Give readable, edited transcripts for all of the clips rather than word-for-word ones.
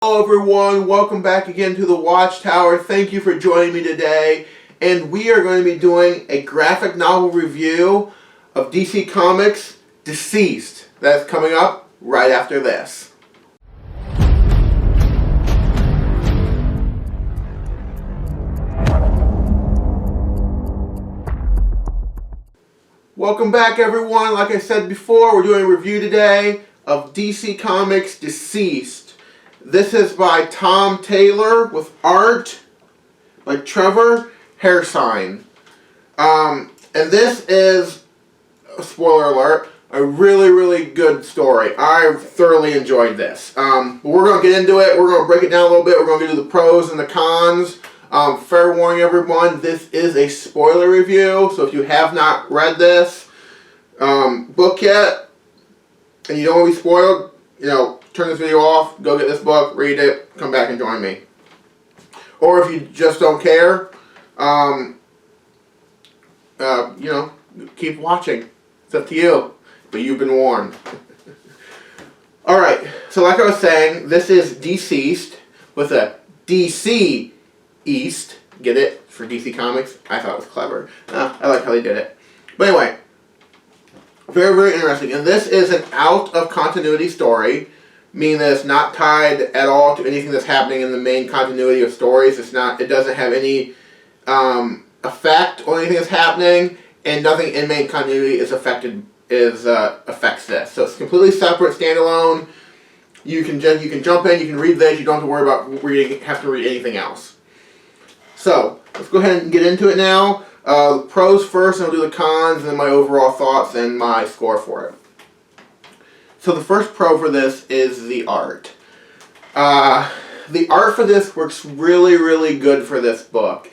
Hello everyone, welcome back again to the Watchtower. Thank you for joining me today. And we are going to be doing a graphic novel review of DC Comics' DCeased. That's coming up right after this. Welcome back everyone. Like I said before, we're doing a review today of DC Comics' DCeased. This is by Tom Taylor with art by Trevor Hairsine. And this is, spoiler alert, a really good story. I thoroughly enjoyed this. But we're going to get into it. We're going to break it down a little bit. We're going to do the pros and the cons. Fair warning everyone, this is a spoiler review. So if you have not read this book yet, and you don't want to be spoiled, turn this video off, go get this book, read it, come back and join me. Or if you just don't care, keep watching. It's up to you. But you've been warned. Alright, so like I was saying, this is DCeased with a DCeased. Get it? For DC Comics? I thought it was clever. I like how they did it. But anyway, very interesting. And this is an out-of-continuity story, meaning that it's not tied at all to anything that's happening in the main continuity of stories. It doesn't have any effect on anything that's happening, and nothing in main continuity affects this. So it's completely separate, standalone. You can jump in, you can read this. You don't have to worry about have to read anything else. So let's go ahead and get into it now. The pros first, and I'll do the cons, and then my overall thoughts and my score for it. So the first pro for this is the art. The art for this works really good for this book.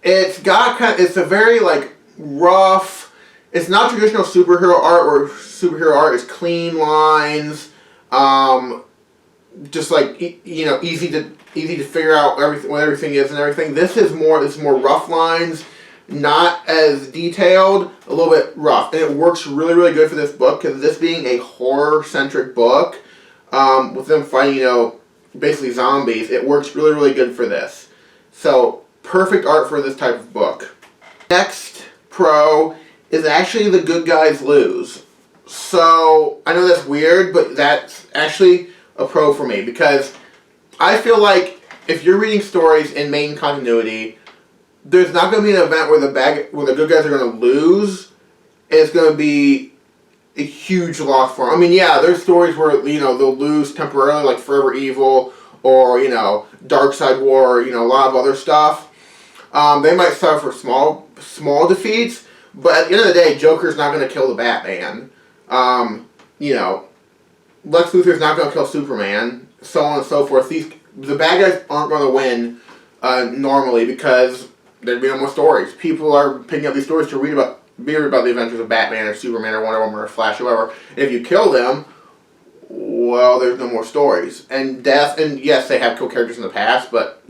It's a very rough. It's not traditional superhero art where superhero art is clean lines, just easy to figure out what everything is and everything. This is more rough lines, not as detailed, a little bit rough, and it works really good for this book because this being a horror-centric book, with them fighting basically zombies, it works really good for this. So perfect art for this type of book. Next pro is actually the good guys lose. So I know that's weird, but that's actually a pro for me because I feel like if you're reading stories in main continuity, there's not going to be an event where the good guys are going to lose, and it's going to be a huge loss for them. I mean, yeah, there's stories where they'll lose temporarily, like Forever Evil or Darkseid War, or, a lot of other stuff. They might suffer small defeats, but at the end of the day, Joker's not going to kill the Batman. Lex Luthor's not going to kill Superman, so on and so forth. The bad guys aren't going to win normally because there'd be no more stories. People are picking up these stories to read about the adventures of Batman or Superman or Wonder Woman or Flash or whatever. And if you kill them, well, there's no more stories. And yes, they have killed characters in the past, but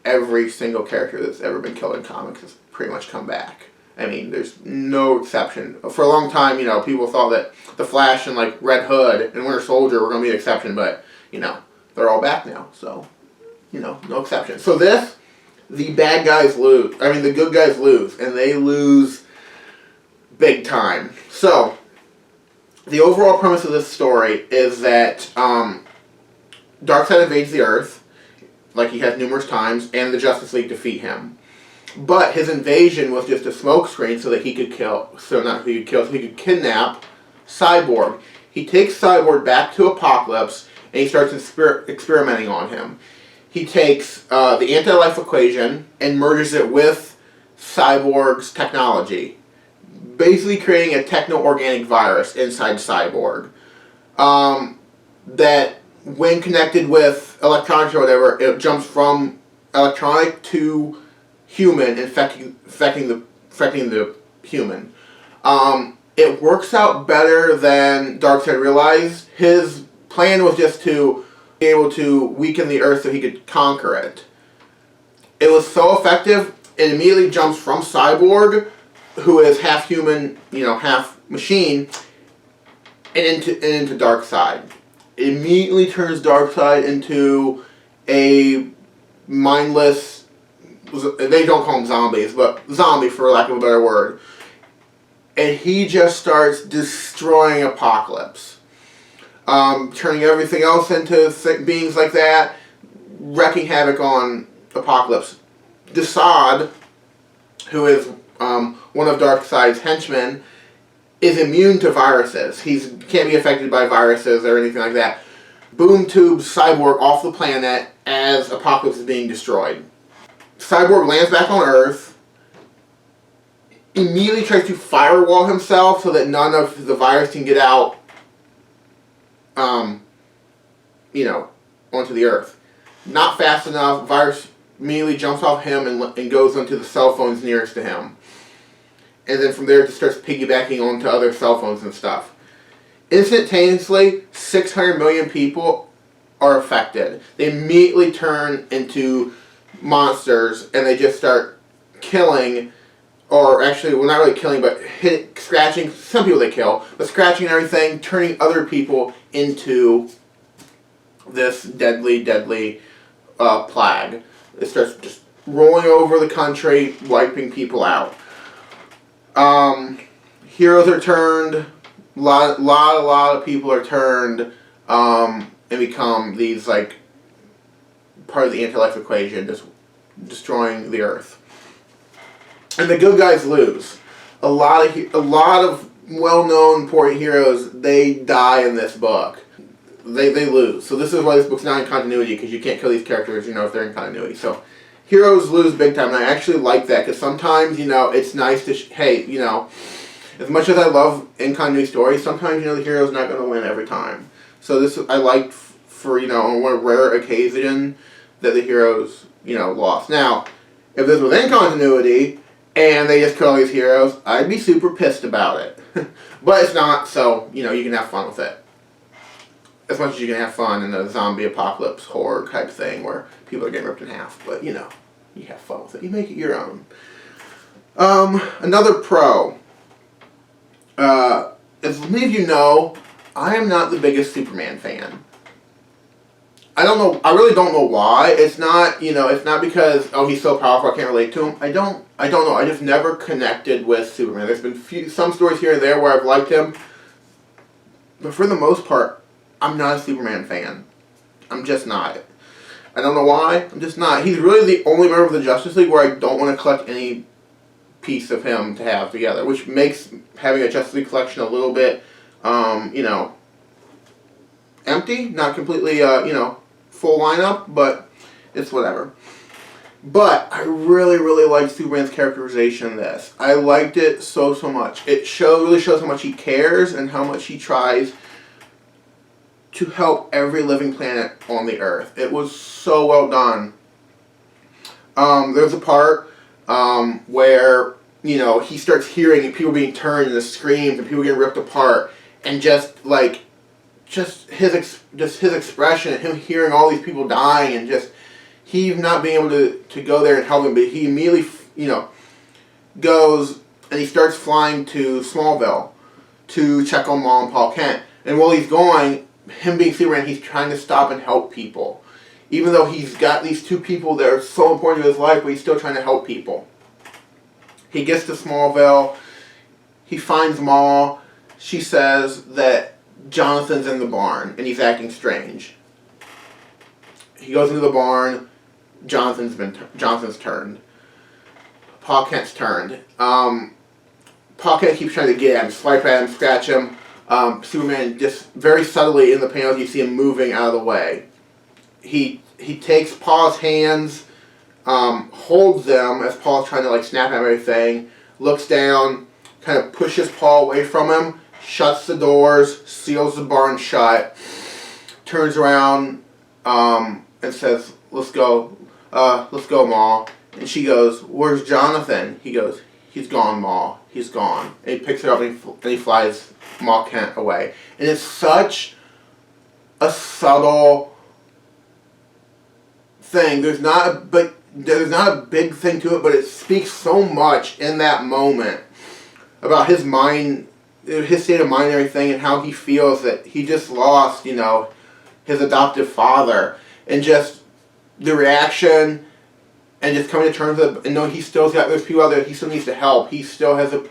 every single character that's ever been killed in comics has pretty much come back. I mean, there's no exception. For a long time, people thought that the Flash and Red Hood and Winter Soldier were going to be an exception, but they're all back now, so no exception. So the bad guys lose. I mean, the good guys lose, and they lose big time. So the overall premise of this story is that Darkseid invades the Earth, like he has numerous times, and the Justice League defeat him. But his invasion was just a smokescreen so that he could kidnap Cyborg. He takes Cyborg back to Apokolips, and he starts experimenting on him. He takes the anti-life equation and merges it with Cyborg's technology, basically creating a techno-organic virus inside Cyborg that, when connected with electronics or whatever, it jumps from electronic to human, infecting the human. It works out better than Darkseid realized. His plan was just to be able to weaken the Earth so he could conquer it. It was so effective, it immediately jumps from Cyborg, who is half human, half machine, and into Darkseid. immediately turns Darkseid into a mindless, they don't call them zombies, but zombie for lack of a better word. And he just starts destroying Apocalypse. Turning everything else into beings like that, wreaking havoc on Apocalypse. DCeased, who is one of Darkseid's henchmen, is immune to viruses. He can't be affected by viruses or anything like that. Boom tubes Cyborg off the planet as Apocalypse is being destroyed. Cyborg lands back on Earth, immediately tries to firewall himself so that none of the virus can get out, onto the Earth. Not fast enough, virus immediately jumps off him and goes onto the cell phones nearest to him. And then from there it just starts piggybacking onto other cell phones and stuff. Instantaneously, 600 million people are affected. They immediately turn into monsters and they just start killing, or actually, well, not really killing, but scratching. Some people they kill, but scratching everything, turning other people into this deadly, deadly plague. It starts just rolling over the country, wiping people out. Heroes are turned. A lot of people are turned and become these like part of the anti-life equation, just destroying the Earth. And the good guys lose. A lot of well-known important heroes, they die in this book. They lose. So this is why this book's not in continuity, because you can't kill these characters, if they're in continuity. So heroes lose big time, and I actually like that, because sometimes, it's nice to, as much as I love in-continuity stories, sometimes, the hero's not going to win every time. So this, I like for, on one rare occasion that the heroes, lost. Now, if this was in continuity, and they just kill all these heroes, I'd be super pissed about it. But it's not, so, you can have fun with it. As much as you can have fun in a zombie apocalypse horror type thing where people are getting ripped in half. But, you have fun with it. You make it your own. Another pro. As many of you know, I am not the biggest Superman fan. I don't know. I really don't know why. It's not, it's not because, he's so powerful I can't relate to him. I don't know. I just never connected with Superman. There's been some stories here and there where I've liked him. But for the most part, I'm not a Superman fan. I'm just not. I don't know why. I'm just not. He's really the only member of the Justice League where I don't want to collect any piece of him to have together, which makes having a Justice League collection a little bit, empty. Not completely, full lineup, but it's whatever. But I really, really liked Superman's characterization in this. I liked it so much. It really shows how much he cares and how much he tries to help every living planet on the Earth. It was so well done. There's a part where, he starts hearing people being turned and the screams and people getting ripped apart, and just his expression and him hearing all these people dying, and just he not being able to go there and help them, but he immediately, goes and he starts flying to Smallville to check on Ma and Paul Kent. And while he's going, him being Superman, he's trying to stop and help people. Even though he's got these two people that are so important to his life, but he's still trying to help people. He gets to Smallville. He finds Ma. She says that Jonathan's in the barn, and he's acting strange. He goes into the barn. Jonathan's turned. Paul Kent's turned. Paul Kent keeps trying to get at him, swipe at him, scratch him. Superman just very subtly in the panels you see him moving out of the way. He takes Paul's hands, holds them as Paul's trying to snap at everything, looks down, kind of pushes Paul away from him, shuts the doors, seals the barn shut, turns around and says, let's go, Ma. And she goes, where's Jonathan? He goes, he's gone, Ma. He's gone. And he picks her up and he flies Ma Kent away. And it's such a subtle thing. There's not a big thing to it, but it speaks so much in that moment about his mind, his state of mind and everything, and how he feels that he just lost, his adoptive father, and just the reaction, and just coming to terms with it, and knowing he still's got those people out there he still needs to help. He still has to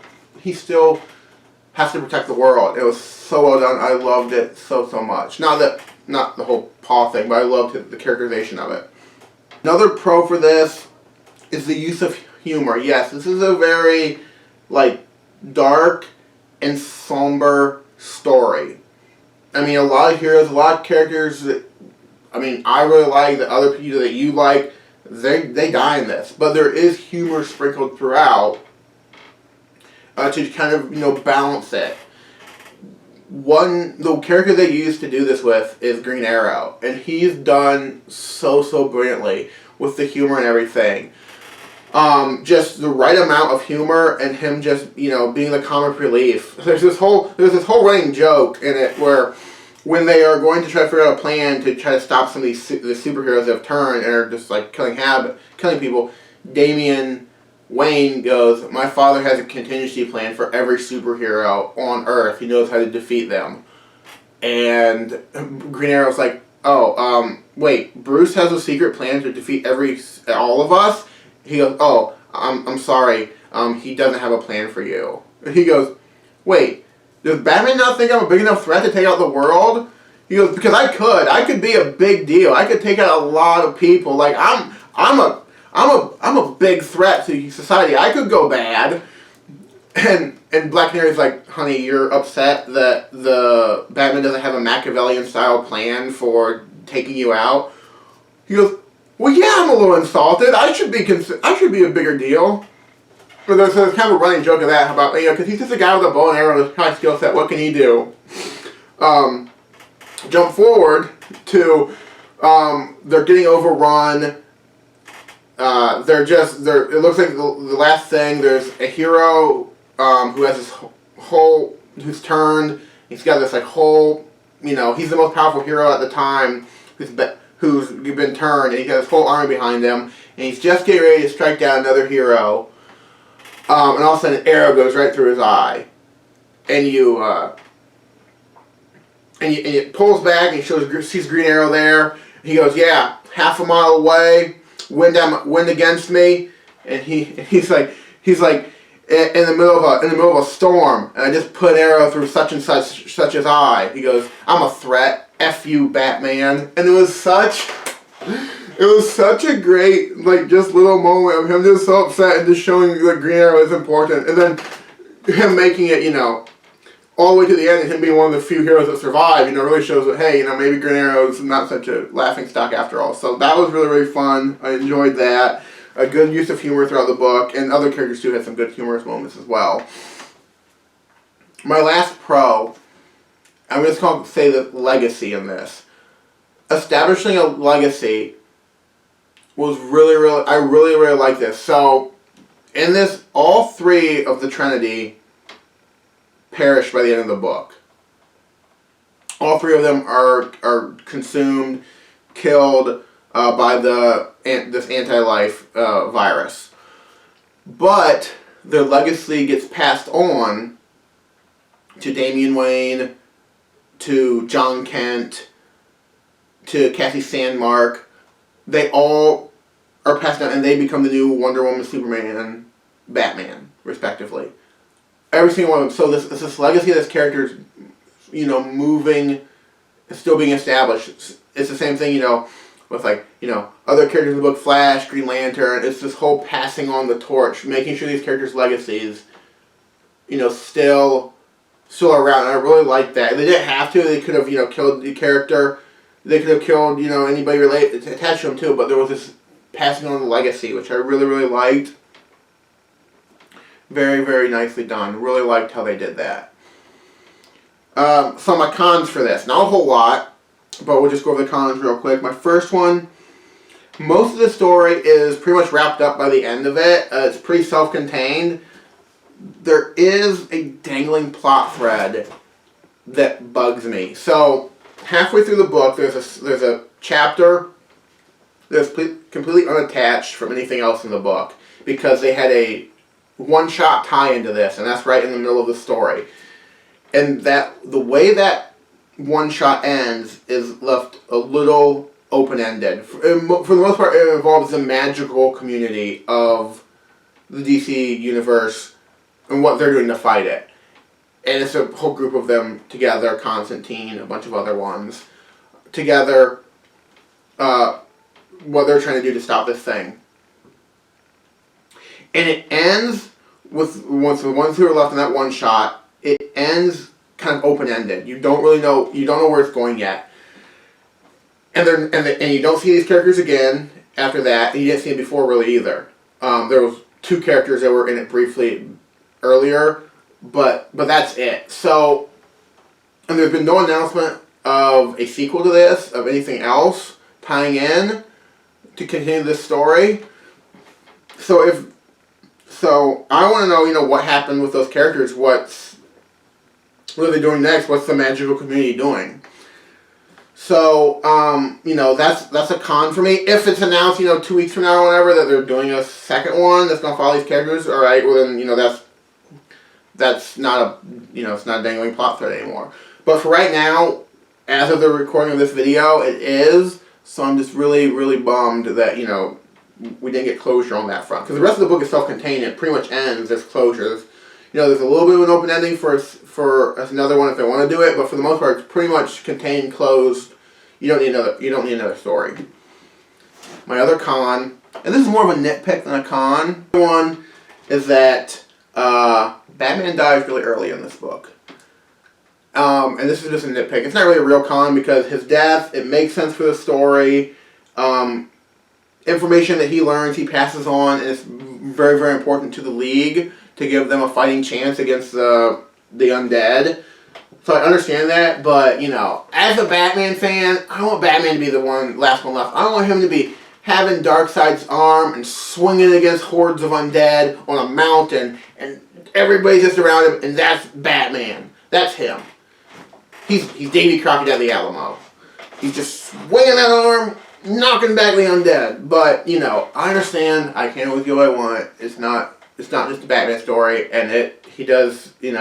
protect the world. It was so well done. I loved it so much. Not the whole Paul thing, but I loved the characterization of it. Another pro for this is the use of humor. Yes, this is a very dark and somber story. I mean, a lot of heroes, a lot of characters that I really like, that other people that you like, they die in this. But there is humor sprinkled throughout to kind of, balance it. The character they used to do this with is Green Arrow, and he's done so brilliantly with the humor and everything. Just the right amount of humor, and him just being the comic relief. There's this whole running joke in it where when they are going to try to figure out a plan to try to stop some of the superheroes that have turned and are just killing people, Damian Wayne goes, "My father has a contingency plan for every superhero on Earth. He knows how to defeat them." And Green Arrow's like, "Oh, wait, Bruce has a secret plan to defeat all of us?" He goes, "Oh, I'm sorry. He doesn't have a plan for you." And he goes, "Wait, does Batman not think I'm a big enough threat to take out the world?" He goes, "Because I could be a big deal. I could take out a lot of people. Like I'm a big threat to society. I could go bad." And Black Canary's like, "Honey, you're upset that the Batman doesn't have a Machiavellian style plan for taking you out?" He goes, "Well, yeah, I'm a little insulted. I should be a bigger deal." But there's kind of a running joke of that about, because he's just a guy with a bow and arrow with a high skill set. What can he do? Jump forward to they're getting overrun. It looks like the last thing. There's a hero who has who's turned. He's got this whole, he's the most powerful hero at the time who's been turned, and he has his whole army behind him, and he's just getting ready to strike down another hero. And all of a sudden, an arrow goes right through his eye, and it pulls back, and he sees Green Arrow there. He goes, "Yeah, half a mile away, wind against me," and he's like in the middle of a storm, and I just put an arrow through such and such as eye. He goes, "I'm a threat. F you, Batman." And it was such a great, just little moment of him just so upset and just showing that Green Arrow is important. And then him making it, all the way to the end, and him being one of the few heroes that survive, really shows that, hey, maybe Green Arrow is not such a laughingstock after all. So that was really fun. I enjoyed that. A good use of humor throughout the book, and other characters too had some good humorous moments as well. My last pro, I'm just going to say the legacy in this. Establishing a legacy was I really like this. So, in this, all three of the Trinity perish by the end of the book. All three of them are consumed, killed by this anti-life virus. But their legacy gets passed on to Damian Wayne, to John Kent, to Cassie Sandmark. They all are passed down, and they become the new Wonder Woman, Superman, and Batman, respectively. Every single one of them. So this legacy of this character is, moving, still being established. It's the same thing, with other characters in the book, Flash, Green Lantern. It's this whole passing on the torch, making sure these characters' legacies, still around. And I really like that. They didn't have to. They could have, killed the character. They could have killed, anybody related attached to him too. But there was this passing on the legacy, which I really liked. Very, very nicely done. Really liked how they did that. Some of my cons for this. Not a whole lot, but we'll just go over the cons real quick. My first one, most of the story is pretty much wrapped up by the end of it. It's pretty self-contained. There is a dangling plot thread that bugs me. So, halfway through the book, there's a chapter that's completely unattached from anything else in the book, because they had a one-shot tie into this, and that's right in the middle of the story. And the way that one-shot ends is left a little open-ended. For the most part, it involves the magical community of the DC universe and what they're doing to fight it. And it's a whole group of them together, Constantine, a bunch of other ones, together, what they're trying to do to stop this thing. And it ends with, once the ones who are left in that one shot, it ends kind of open-ended. You don't really know, you don't know where it's going yet. And you don't see these characters again after that, and you didn't see them before really either. There was 2 characters that were in it briefly earlier, but that's it. So, and there's been no announcement of a sequel to this, of anything else tying in to continue this story. So I want to know, what happened with those characters. What are they doing next? What's the magical community doing? So, that's a con for me. If it's announced, 2 weeks from now or whatever, that they're doing a second one that's going to follow these characters, alright, well then, that's not a, it's not a dangling plot thread anymore. But for right now, as of the recording of this video, it is, so I'm just really, really bummed that, we didn't get closure on that front. Because the rest of the book is self-contained, it pretty much ends, there's closures. There's a little bit of an open ending for another one if they want to do it, but for the most part, it's pretty much contained, closed. You don't need another story. My other con, and this is more of a nitpick than a con. One is that Batman dies really early in this book, and this is just a nitpick. It's not really a real con because his death, it makes sense for the story. Information that he learns, he passes on, and it's very, very important to the League to give them a fighting chance against the undead. So I understand that, but, as a Batman fan, I want Batman to be the last one left. I don't want him to be having Darkseid's arm and swinging against hordes of undead on a mountain, and everybody's just around him, and that's Batman. That's him. He's Davy Crockett at the Alamo. He's just swinging that arm, knocking back the undead. But, I understand. I can't always get what I want. It's not just a Batman story, and it does do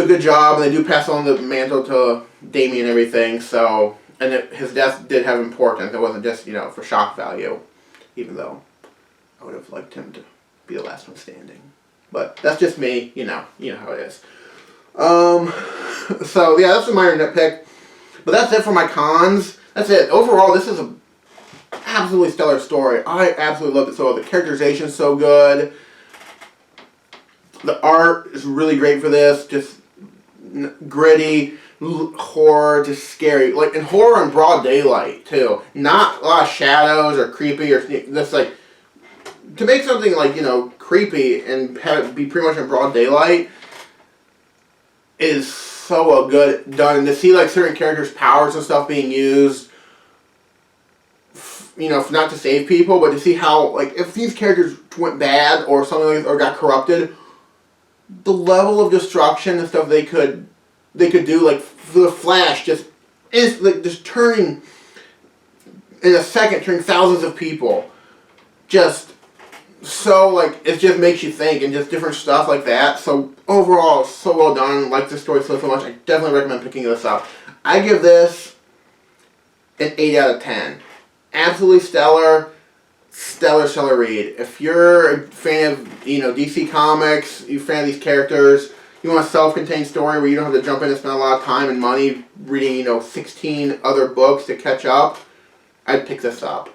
a good job, and they do pass on the mantle to Damian and everything, so, and his death did have importance. It wasn't just, for shock value, even though I would have liked him to be the last one standing. But that's just me, you know how it is. So, yeah, that's a minor nitpick. But that's it for my cons. That's it. Overall, this is a absolutely stellar story. I absolutely loved it so well. The characterization is so good. The art is really great for this. Just gritty, horror, just scary. And horror in broad daylight, too. Not a lot of shadows or creepy or just to make something creepy and have it be pretty much in broad daylight is so well good done. And to see certain characters' powers and stuff being used, not to save people, but to see how if these characters went bad or something or got corrupted, the level of destruction and stuff they could do, for the Flash, just turning in a second, turning thousands of people, just so it just makes you think, and just different stuff like that. So overall, so well done. Like the story so much. I definitely recommend picking this up. I give this an 8 out of 10. Absolutely stellar read. If you're a fan of, DC Comics, you're a fan of these characters, you want a self-contained story where you don't have to jump in and spend a lot of time and money reading, 16 other books to catch up, I'd pick this up.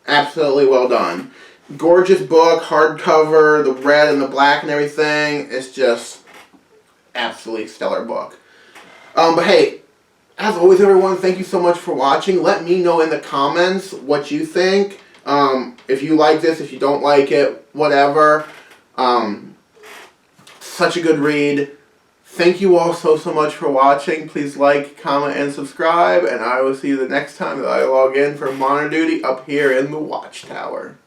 Absolutely well done. Gorgeous book, hardcover, the red and the black and everything. It's just absolutely stellar book. But hey, as always, everyone, thank you so much for watching. Let me know in the comments what you think. If you like this, if you don't like it, whatever. Such a good read. Thank you all so much for watching. Please like, comment, and subscribe. And I will see you the next time that I log in for monitor duty up here in the Watchtower.